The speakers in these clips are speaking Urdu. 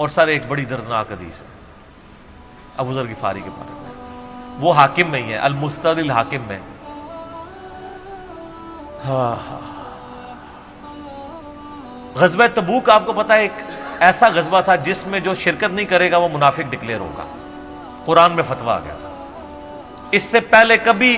اور سر ایک بڑی دردناک حدیث ہے ابو ذر غفاری کے بارے میں، وہ حاکم میں ہی ہے، المستدرک الحاکم میں۔ غزوہ تبوک آپ کو پتا ہے ایک ایسا غزوہ تھا جس میں جو شرکت نہیں کرے گا وہ منافق ڈکلیئر ہوگا، قرآن میں فتویٰ آ گیا تھا۔ اس سے پہلے کبھی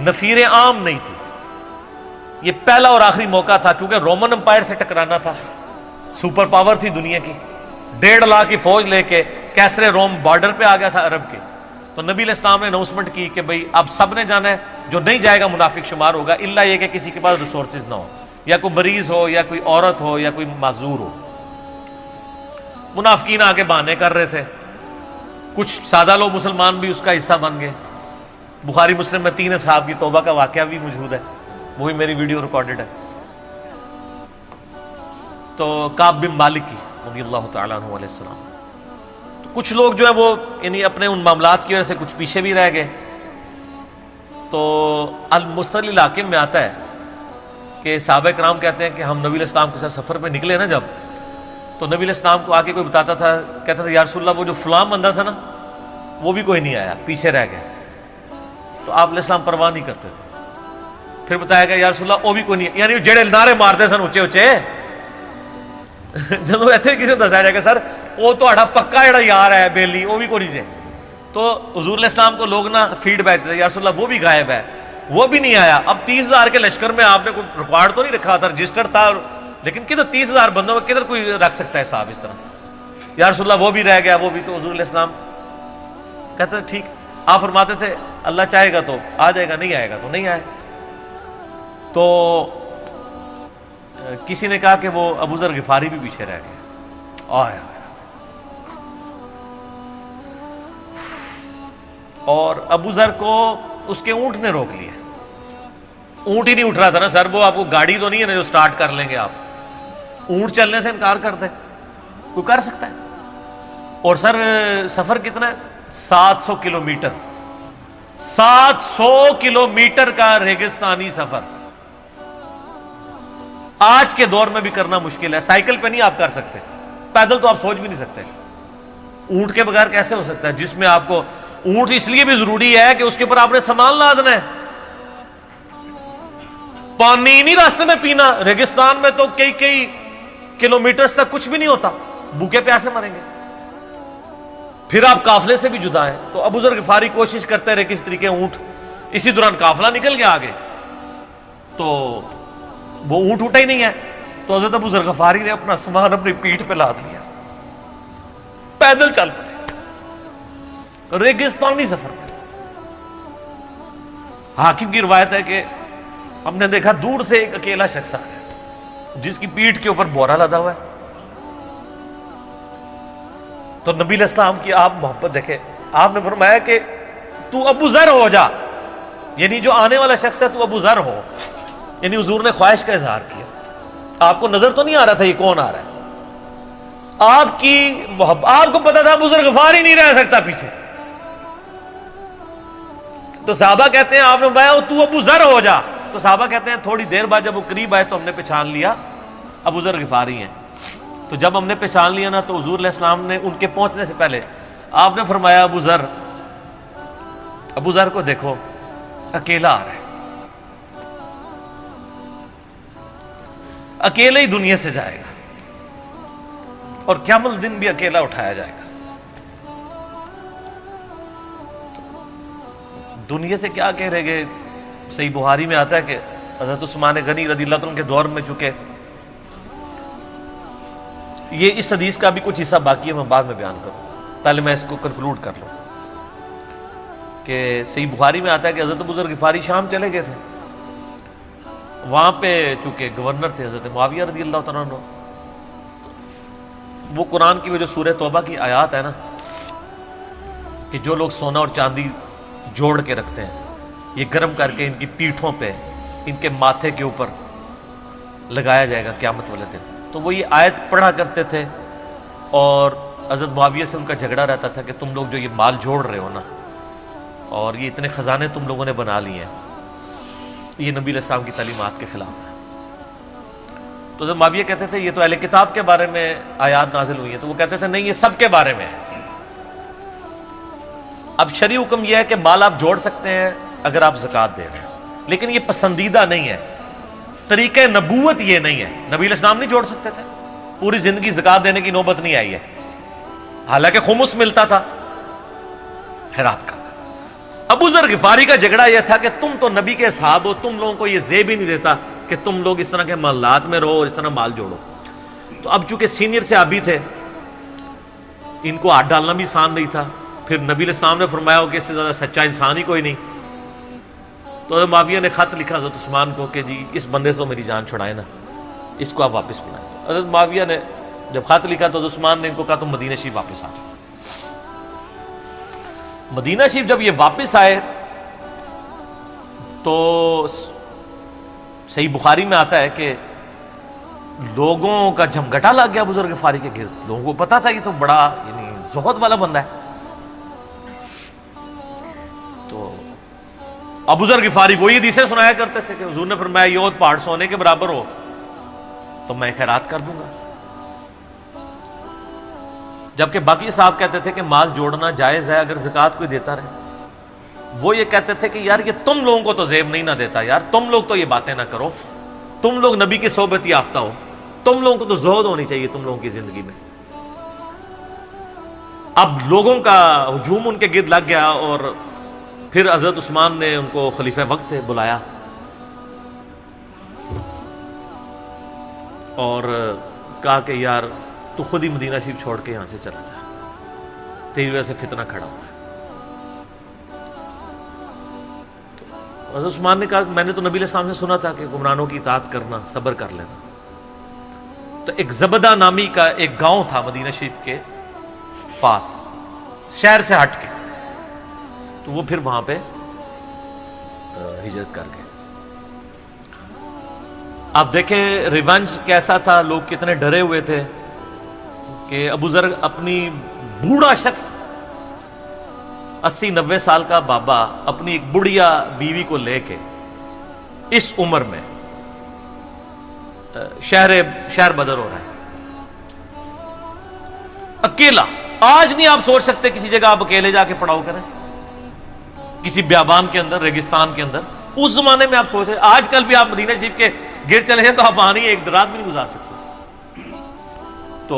نفیر عام نہیں تھی، یہ پہلا اور آخری موقع تھا، کیونکہ رومن امپائر سے ٹکرانا تھا، سپر پاور تھی دنیا کی، 1.5 لاکھ کی فوج لے کے کیسرے روم بارڈر پہ آ گیا تھا عرب کے۔ تو نبی علیہ السلام نے اناؤنسمنٹ کی کہ بھئی اب سب نے جانا ہے، جو نہیں جائے گا منافق شمار ہوگا، الا یہ کہ کسی کے پاس ریسورسز نہ ہو، یا کوئی مریض ہو، یا کوئی عورت ہو، یا کوئی معذور ہو۔ منافقین آگے بہانے کر رہے تھے، کچھ سادہ لوگ مسلمان بھی اس کا حصہ بن گئے۔ بخاری مسلم میں 3 اصحاب کی توبہ کا واقعہ بھی موجود ہے، وہی میری ویڈیو ریکارڈڈ ہے۔ تو کعب بن مالک کی رضی اللہ تعالیٰ عنہ علیہ السلام، تو کچھ لوگ جو ہے وہ یعنی اپنے ان معاملات کی وجہ سے کچھ پیچھے بھی رہ گئے۔ تو المستدرک الحاکم میں آتا ہے کہ صحابہ کرام کہتے ہیں کہ ہم نبی علیہ السلام کے ساتھ سفر پہ نکلے نا جب، تو نبی علیہ السلام کو آ کے کوئی بتاتا تھا، کہتا تھا یا رسول اللہ وہ جو فلاں بندہ تھا نا وہ بھی کوئی نہیں آیا، پیچھے رہ گیا۔ تو آپ علیہ السلام پرواہ نہیں کرتے تھے۔ پھر بتایا گیا یا رسول اللہ وہ بھی کوئی نہیں، یعنی جڑے نعرے مارتے سن اچے اچے، جدو ایتھے کسی کو دسایا جائے گا سر وہ تہاڈا پکا جڑا یار ہے بیلی وہ بھی کوئی نہیں جے، تو حضور علیہ السلام کو لوگ نا فیڈ بیک دیتے یا رسول اللہ وہ بھی غائب ہے، وہ بھی نہیں آیا۔ اب 30,000 کے لشکر میں آپ نے کوئی ریکارڈ تو نہیں رکھا تھا، رجسٹر تھا، لیکن کدھر 30,000 بندوں میں کدھر کوئی رکھ سکتا ہے صاحب اس طرح، یا رسول اللہ وہ بھی رہ گیا، وہ بھی۔ تو حضور علیہ السلام کہتے ٹھیک، آپ فرماتے تھے اللہ چاہے گا تو آ جائے گا، نہیں آئے گا تو نہیں آئے۔ تو کسی نے کہا کہ وہ ابو ذر غفاری بھی پیچھے رہ گیا، آیا اور ابو ذر کو اس کے اونٹ نے روک لیا۔ اونٹ ہی نہیں اٹھ رہا تھا نا سر، وہ آپ کو گاڑی تو نہیں ہے نا جو سٹارٹ کر لیں گے آپ، اونٹ چلنے سے انکار کر دے، کوئی کر سکتا ہے؟ اور سر سفر کتنا ہے؟ 700 کلومیٹر، 700 کلومیٹر کا ریگستانی سفر آج کے دور میں بھی کرنا مشکل ہے۔ سائیکل پہ نہیں آپ کر سکتے، پیدل تو آپ سوچ بھی نہیں سکتے، اونٹ کے بغیر کیسے ہو سکتا ہے؟ جس میں آپ کو اونٹ اس لیے بھی ضروری ہے کہ اس کے اوپر آپ نے سامان لادنا ہے، پانی نہیں راستے میں پینا، ریگستان میں تو کئی کلومیٹرز تک کچھ بھی نہیں ہوتا، بھوکے پیاسے مریں گے۔ پھر آپ قافلے سے بھی جدا ہیں۔ تو ابو ذر غفاری کوشش کرتے رہے کس طریقے اونٹ، اسی دوران قافلہ نکل گیا آگے، تو وہ اونٹ اٹھا ہی نہیں ہے، تو حضرت ابو ذر غفاری نے اپنا سامان اپنی پیٹھ پہ لاد لیا، پیدل چل پڑے ریگستانی سفر میں۔ حاکم کی روایت ہے کہ ہم نے دیکھا دور سے ایک اکیلا شخص آ گیا جس کی پیٹھ کے اوپر بورا لدا ہوا ہے۔ تو نبی علیہ السلام کی آپ محبت دیکھیں، آپ نے فرمایا کہ تو ابو ذر ہو جا، یعنی جو آنے والا شخص ہے تو ابو ذر ہو، یعنی حضور نے خواہش کا اظہار کیا۔ آپ کو نظر تو نہیں آ رہا تھا یہ کون آ رہا ہے، آپ کی محبت، آپ کو پتا تھا ابو ذر غفاری نہیں رہ سکتا پیچھے۔ تو صحابہ کہتے ہیں آپ نے فرمایا تو ابو ذر ہو جا، تو صحابہ کہتے ہیں تھوڑی دیر بعد جب وہ قریب آئے تو ہم نے پہچان لیا ابو ذر غفاری ہیں۔ تو جب ہم نے پہچان لیا نا تو حضور علیہ السلام نے ان کے پہنچنے سے پہلے آپ نے فرمایا ابو ذر کو دیکھو اکیلا آ رہا ہے، اکیلے ہی دنیا سے جائے گا اور قیامت دن بھی اکیلا اٹھایا جائے گا۔ دنیا سے کیا کہہ رہے گے؟ صحیح بخاری میں آتا ہے کہ حضرت عثمان غنی رضی اللہ عنہ کے دور میں چکے، یہ اس حدیث کا بھی کچھ حصہ باقی ہے، میں بعد میں بیان کروں، پہلے میں اس کو کنکلوڈ کر لوں کہ صحیح بخاری میں آتا ہے کہ حضرت ابو ذر غفاری شام چلے گئے تھے، وہاں پہ چونکہ گورنر تھے حضرت معاویہ رضی اللہ تعالیٰ عنہ، وہ قرآن کی وہ جو سورہ توبہ کی آیات ہے نا کہ جو لوگ سونا اور چاندی جوڑ کے رکھتے ہیں یہ گرم کر کے ان کی پیٹھوں پہ، ان کے ماتھے کے اوپر لگایا جائے گا قیامت والے دن، تو وہ یہ آیت پڑھا کرتے تھے، اور حضرت معاویہ سے ان کا جھگڑا رہتا تھا کہ تم لوگ جو یہ مال جوڑ رہے ہو نا اور یہ اتنے خزانے تم لوگوں نے بنا لیے ہیں، یہ نبی علیہ السلام کی تعلیمات کے خلاف ہے۔ تو حضرت معاویہ کہتے تھے یہ تو اہل کتاب کے بارے میں آیات نازل ہوئی ہیں، تو وہ کہتے تھے نہیں، یہ سب کے بارے میں ہے۔ اب شرعی حکم یہ ہے کہ مال آپ جوڑ سکتے ہیں اگر آپ زکوٰۃ دے رہے ہیں، لیکن یہ پسندیدہ نہیں ہے، طریقہ نبوت یہ نہیں ہے۔ نبی علیہ السلام نہیں جوڑ سکتے تھے، پوری زندگی زکوٰۃ دینے کی نوبت نہیں آئی ہے، حالانکہ خمس ملتا تھا، خیرات کرتا تھا۔ ابو ذر غفاری کا جھگڑا یہ تھا کہ تم تو نبی کے اصحاب ہو، تم لوگوں کو یہ زیب ہی نہیں دیتا کہ تم لوگ اس طرح کے محلات میں رہو اور اس طرح مال جوڑو۔ تو اب چونکہ سینئر صحابی تھے، ان کو ہاتھ ڈالنا بھی آسان نہیں تھا، پھر نبی علیہ السلام نے فرمایا ہو کہ اس سے زیادہ سچا انسان ہی کوئی نہیں، تو حضرت معاویہ نے خط لکھا حضرت عثمان کو کہ جی اس بندے سے میری جان چھڑائے نا، اس کو آپ واپس بلائیں۔ حضرت معاویہ نے جب خط لکھا تو حضرت عثمان نے ان کو کہا تم مدینہ شریف واپس آ جاؤ۔ مدینہ شریف جب یہ واپس آئے تو صحیح بخاری میں آتا ہے کہ لوگوں کا جھمگٹا لگ گیا بزرگ غفاری کے گرد، لوگوں کو پتا تھا یہ تو بڑا یعنی زہد والا بندہ ہے۔ تو ابو ذر غفاری وہی حدیثیں سنایا کرتے تھے کہ حضور نے فرمایا یہ احد پہاڑ سونے کے برابر ہو تو میں خیرات کر دوں گا، جبکہ باقی صاحب کہتے تھے کہ مال جوڑنا جائز ہے اگر زکوٰۃ کوئی دیتا رہے۔ وہ یہ کہتے تھے کہ یار یہ تم لوگوں کو تو زیب نہیں نہ دیتا، یار تم لوگ تو یہ باتیں نہ کرو، تم لوگ نبی کی صحبت یافتہ ہو، تم لوگوں کو تو زہد ہونی چاہیے تم لوگوں کی زندگی میں۔ اب لوگوں کا ہجوم ان کے گرد لگ گیا، اور پھر حضرت عثمان نے ان کو خلیفہ وقت بلایا اور کہا کہ یار تو خود ہی مدینہ شریف چھوڑ کے یہاں سے چلا جا، تیری وجہ سے فتنہ کھڑا ہوا ہے۔ تو حضرت عثمان نے کہا میں نے تو نبی علیہ السلام سے سنا تھا کہ گمراہوں کی اطاعت کرنا، صبر کر لینا۔ تو ایک زبدہ نامی کا ایک گاؤں تھا مدینہ شریف کے پاس، شہر سے ہٹ کے، تو وہ پھر وہاں پہ ہجرت کر گئے۔ آپ دیکھیں ریونج کیسا تھا، لوگ کتنے ڈرے ہوئے تھے کہ ابو ذر اپنی بوڑھا شخص 80-90 سال کا بابا اپنی ایک بڑھیا بیوی کو لے کے اس عمر میں شہر بدر ہو رہا ہے اکیلا۔ آج نہیں آپ سوچ سکتے کسی جگہ آپ اکیلے جا کے پڑاؤ کریں، کسی بیابان کے اندر، ریگستان کے اندر۔ اس زمانے میں آپ سوچ رہے، آج کل بھی آپ مدینہ شریف کے گر چلے جائیں تو آپ آنی ایک رات بھی نہیں گزار سکتے۔ تو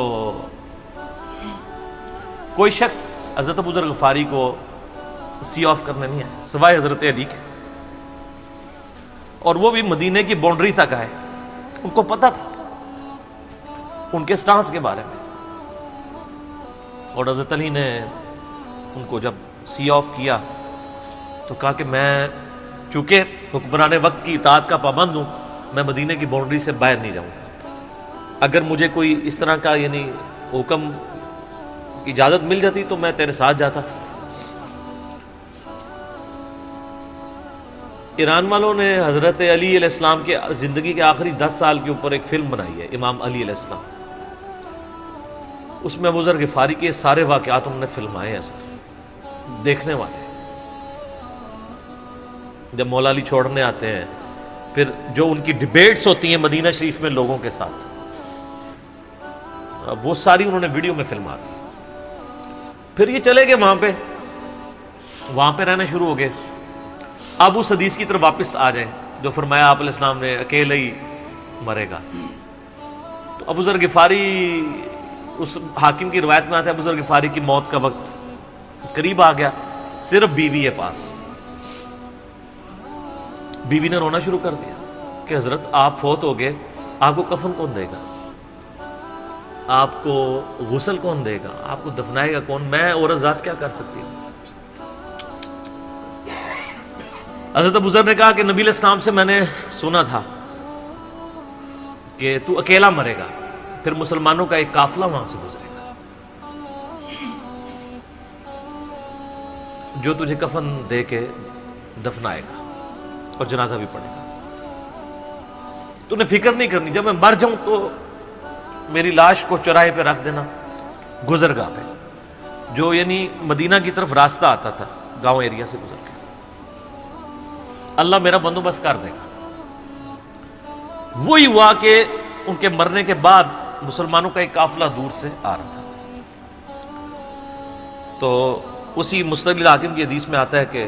کوئی شخص حضرت ابو ذر غفاری کو سی آف کرنے نہیں آیا سوائے حضرت علی کے، اور وہ بھی مدینے کی باؤنڈری تک آئے۔ ان کو پتا تھا ان کے سٹانس کے بارے میں، اور حضرت علی نے ان کو جب سی آف کیا تو کہا کہ میں چونکہ حکمران وقت کی اطاعت کا پابند ہوں، میں مدینے کی باؤنڈری سے باہر نہیں جاؤں گا۔ اگر مجھے کوئی اس طرح کا یعنی حکم کی اجازت مل جاتی تو میں تیرے ساتھ جاتا۔ ایران والوں نے حضرت علی علیہ السلام کے زندگی کے آخری 10 سال کے اوپر ایک فلم بنائی ہے، امام علی علیہ السلام۔ اس میں ابو ذر غفاری کے سارے واقعات انہوں نے فلمائے ہیں سر، دیکھنے والے جب مولا علی چھوڑنے آتے ہیں، پھر جو ان کی ڈیبیٹس ہوتی ہیں مدینہ شریف میں لوگوں کے ساتھ، وہ ساری انہوں نے ویڈیو میں فلما دی۔ پھر یہ چلے گئے وہاں پہ رہنا شروع ہو گئے۔ اب اس حدیث کی طرف واپس آ جائیں جو فرمایا آپ علیہ السلام نے اکیلے ہی مرے گا۔ تو ابو ذر غفاری، اس حاکم کی روایت میں آتا ہے ابو ذر غفاری کی موت کا وقت قریب آ گیا، صرف بیوی ہے پاس۔ بیوی نے رونا شروع کر دیا کہ حضرت آپ فوت ہو گئے، آپ کو کفن کون دے گا، آپ کو غسل کون دے گا، آپ کو دفنائے گا کون، میں عورت ذات کیا کر سکتی ہوں۔ حضرت ابو ذر نے کہا کہ نبی علیہ السلام سے میں نے سنا تھا کہ تو اکیلا مرے گا، پھر مسلمانوں کا ایک قافلہ وہاں سے گزرے گا جو تجھے کفن دے کے دفنائے گا اور جنازہ بھی پڑے گا۔ تو نے فکر نہیں کرنی، جب میں مر جاؤں تو میری لاش کو چوراہے پہ رکھ دینا، گزرگاہ پہ، جو یعنی مدینہ کی طرف راستہ آتا تھا گاؤں ایریا سے گزر کے، اللہ میرا بندوبست کر دے گا۔ وہی ہوا کہ ان کے مرنے کے بعد مسلمانوں کا ایک قافلہ دور سے آ رہا تھا. تو اسی مستدل حاکم کی حدیث میں آتا ہے کہ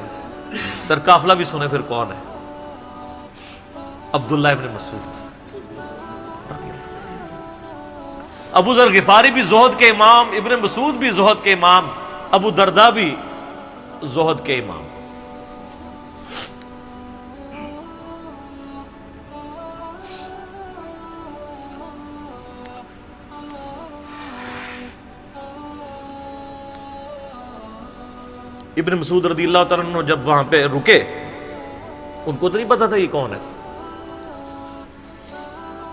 سر قافلہ بھی سنے پھر کون ہے؟ عبداللہ ابن مسعود. ابو ذر غفاری بھی زہد کے امام، ابن مسعود بھی زہد کے امام، ابو درداء بھی زہد کے امام. ابن مسعود رضی اللہ تعالیٰ عنہ جب وہاں پہ رکے، ان کو تو نہیں پتا تھا یہ کون ہے.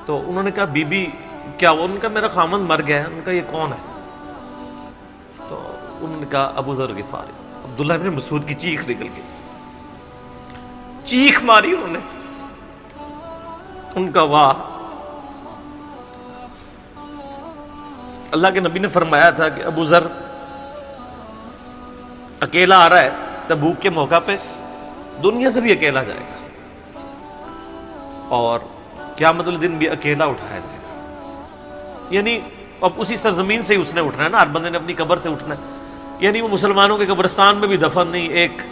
تو انہوں نے کہا بی بی کیا وہ؟ ان کا میرا خامند مر گیا ہے. ان کا یہ کون ہے؟ تو انہوں نے کہا ابو ذر غفاری. عبداللہ ابن مسعود کی چیخ نکل گئی، چیخ ماری انہوں نے. ان کا واہ. اللہ کے نبی نے فرمایا تھا کہ ابو ذر اکیلا آ رہا ہے تبوک کے موقع پہ، دنیا سے بھی اکیلا جائے گا، اور قیامت الدن بھی اکیلا اٹھایا جائے گا. یعنی اب اسی سرزمین سے ہی اس نے اٹھنا ہے نا، ہر بندے نے اپنی قبر سے اٹھنا ہے. یعنی وہ مسلمانوں کے قبرستان میں بھی دفن نہیں. ایک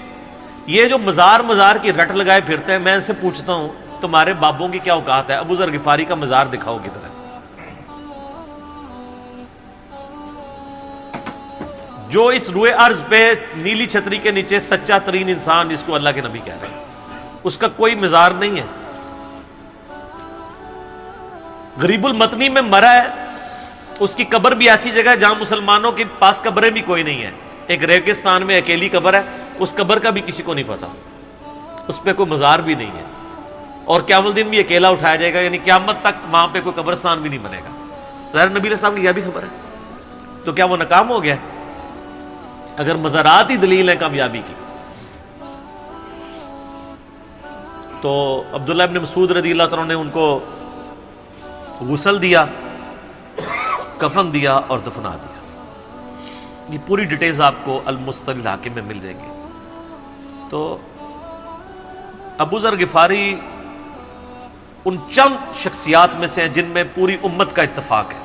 یہ جو مزار کی رٹ لگائے پھرتے ہیں، میں ان سے پوچھتا ہوں تمہارے بابوں کی کیا اوقات ہے؟ ابو ذر غفاری کا مزار دکھاؤ کدھر ہے. جو اس روئے ارض پہ نیلی چھتری کے نیچے سچا ترین انسان جس کو اللہ کے نبی کہہ رہے ہیں، اس کا کوئی مزار نہیں ہے. غریب المتنی میں مرا ہے، اس کی قبر بھی ایسی جگہ ہے جہاں مسلمانوں کے پاس قبریں بھی کوئی نہیں ہے. ایک ریگستان میں اکیلی قبر ہے، اس قبر کا بھی کسی کو نہیں پتا، اس پہ کوئی مزار بھی نہیں ہے، اور قیامت الدین بھی اکیلا اٹھایا جائے گا. یعنی قیامت تک وہاں پہ کوئی قبرستان بھی نہیں بنے گا. ظاہر نبی علیہ السلام کی یہ بھی خبر ہے. تو کیا وہ ناکام ہو گیا اگر مزارات ہی دلیل ہے کامیابی کی؟ تو عبداللہ ابن مسعود رضی اللہ تعالیٰ نے ان کو غسل دیا، کفن دیا اور دفنا دیا. یہ پوری ڈیٹیلز آپ کو المستدل حاکم میں مل جائیں گی. تو ابو ذر غفاری ان چند شخصیات میں سے ہیں جن میں پوری امت کا اتفاق ہے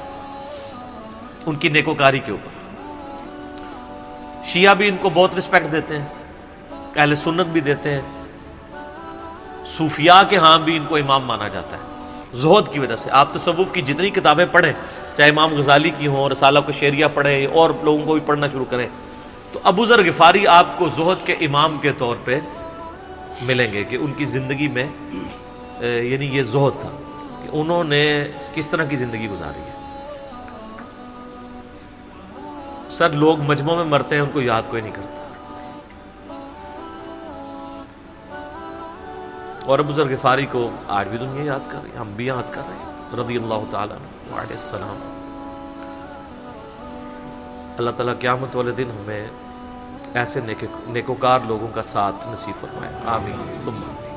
ان کی نیکوکاری کے اوپر. شیعہ بھی ان کو بہت رسپیکٹ دیتے ہیں، اہل سنت بھی دیتے ہیں، صوفیاء کے ہاں بھی ان کو امام مانا جاتا ہے زہد کی وجہ سے. آپ تصوف کی جتنی کتابیں پڑھیں، چاہے امام غزالی کی ہوں، رسالہ قشیریہ پڑھیں، اور لوگوں کو بھی پڑھنا شروع کریں، تو ابو ذر غفاری آپ کو زہد کے امام کے طور پہ ملیں گے کہ ان کی زندگی میں یعنی یہ زہد تھا کہ انہوں نے کس طرح کی زندگی گزاری ہے. سر لوگ مجمع میں مرتے ہیں، ان کو یاد کوئی نہیں کرتا، اور ابو ذر غفاری کو آج بھی دنیا یاد کر رہی ہے، ہم بھی یاد کر رہے ہیں رضی اللہ تعالیٰ عنہ علیہ السلام. اللہ تعالیٰ قیامت والے دن ہمیں ایسے نیکوکار لوگوں کا ساتھ نصیب فرمائے. آمین ثم آمین.